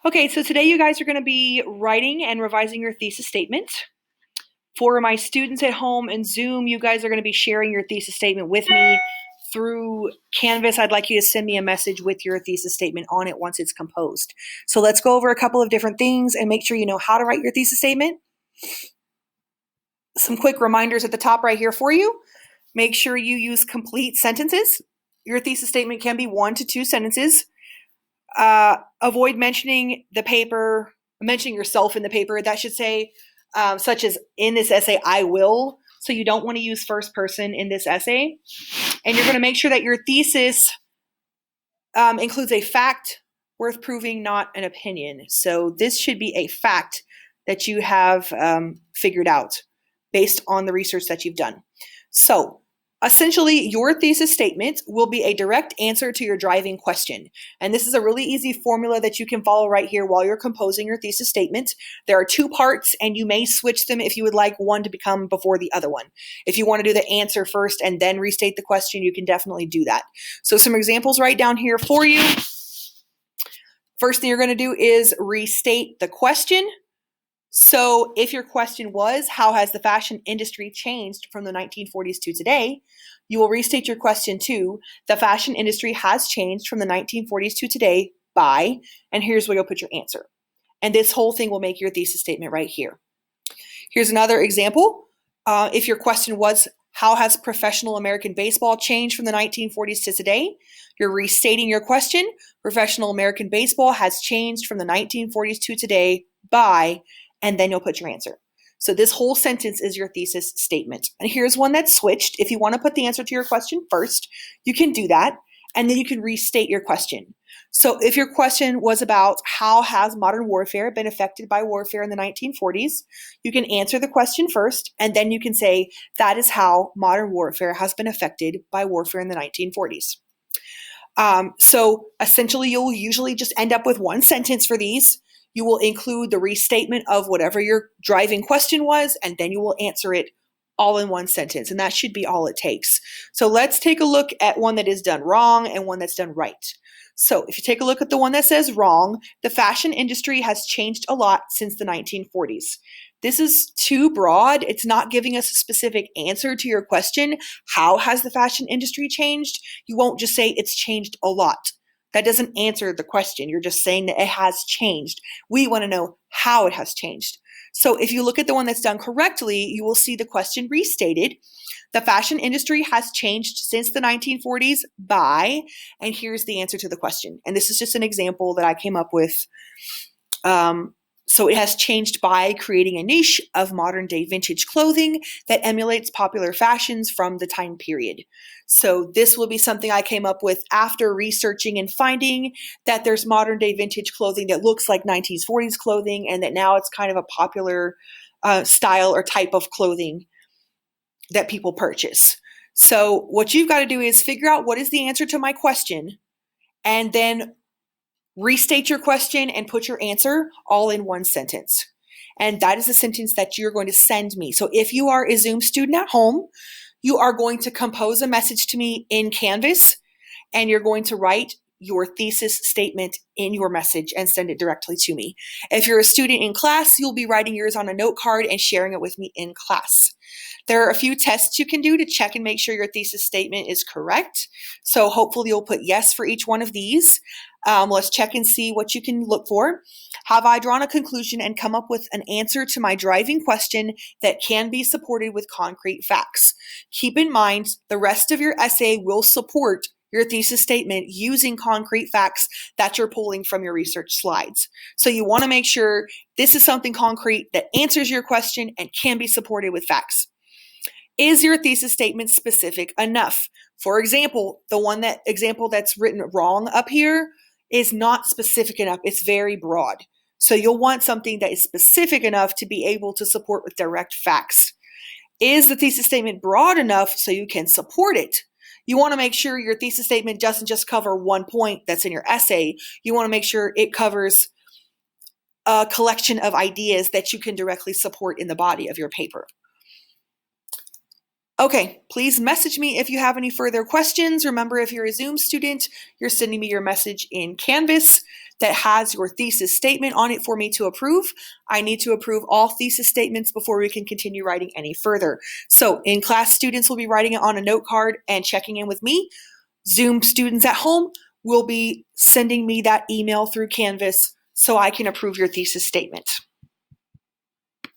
Okay, so today you guys are going to be writing and revising your thesis statement. For my students at home in Zoom, you guys are going to be sharing your thesis statement with me through Canvas. I'd like you to send me a message with your thesis statement on it once it's composed. So let's go over a couple of different things and make sure you know how to write your thesis statement. Some quick reminders at the top right here for you. Make sure you use complete sentences. Your thesis statement can be 1 to 2 sentences. Avoid mentioning yourself in the paper. That should say, such as in this essay, I will. So you don't want to use first person in this essay. And you're going to make sure that your thesis includes a fact worth proving, not an opinion. So this should be a fact that you have figured out based on the research that you've done. So essentially, your thesis statement will be a direct answer to your driving question. And this is a really easy formula that you can follow right here while you're composing your thesis statement. There are 2 parts, and you may switch them if you would like one to become before the other one. If you want to do the answer first and then restate the question, you can definitely do that. So some examples right down here for you. First thing you're going to do is restate the question. So if your question was, how has the fashion industry changed from the 1940s to today? You will restate your question to, the fashion industry has changed from the 1940s to today by, and here's where you'll put your answer. And this whole thing will make your thesis statement right here. Here's another example. If your question was, how has professional American baseball changed from the 1940s to today? You're restating your question. Professional American baseball has changed from the 1940s to today by, and then you'll put your answer. So this whole sentence is your thesis statement. And here's one that's switched. If you want to put the answer to your question first, you can do that, and then you can restate your question. So if your question was about how has modern warfare been affected by warfare in the 1940s, you can answer the question first, and then you can say, that is how modern warfare has been affected by warfare in the 1940s. So essentially, you'll usually just end up with one sentence for these. You will include the restatement of whatever your driving question was, and then you will answer it all in one sentence. And that should be all it takes. So let's take a look at one that is done wrong and one that's done right. So if you take a look at the one that says wrong, the fashion industry has changed a lot since the 1940s. This is too broad. It's not giving us a specific answer to your question. How has the fashion industry changed? You won't just say it's changed a lot. That doesn't answer the question. You're just saying that it has changed. We want to know how it has changed. So if you look at the one that's done correctly, you will see the question restated. The fashion industry has changed since the 1940s by, and here's the answer to the question. And this is just an example that I came up with. So it has changed by creating a niche of modern day vintage clothing that emulates popular fashions from the time period. So this will be something I came up with after researching and finding that there's modern day vintage clothing that looks like 1940s clothing, and that now it's kind of a popular style or type of clothing that people purchase. So what you've got to do is figure out what is the answer to my question, and then restate your question and put your answer all in one sentence. And that is the sentence that you're going to send me. So if you are a Zoom student at home, you are going to compose a message to me in Canvas, and you're going to write your thesis statement in your message and send it directly to me. If you're a student in class, you'll be writing yours on a note card and sharing it with me in class. There are a few tests you can do to check and make sure your thesis statement is correct. So hopefully you'll put yes for each one of these. Let's check and see what you can look for. Have I drawn a conclusion and come up with an answer to my driving question that can be supported with concrete facts? Keep in mind, the rest of your essay will support your thesis statement using concrete facts that you're pulling from your research slides. So you want to make sure this is something concrete that answers your question and can be supported with facts. Is your thesis statement specific enough? For example, the example that's written wrong up here is not specific enough. It's very broad. So you'll want something that is specific enough to be able to support with direct facts. Is the thesis statement broad enough so you can support it? You want to make sure your thesis statement doesn't just cover one point that's in your essay. You want to make sure it covers a collection of ideas that you can directly support in the body of your paper. Okay, please message me if you have any further questions. Remember, if you're a Zoom student, you're sending me your message in Canvas that has your thesis statement on it for me to approve. I need to approve all thesis statements before we can continue writing any further. So in class, students will be writing it on a note card and checking in with me. Zoom students at home will be sending me that email through Canvas so I can approve your thesis statement.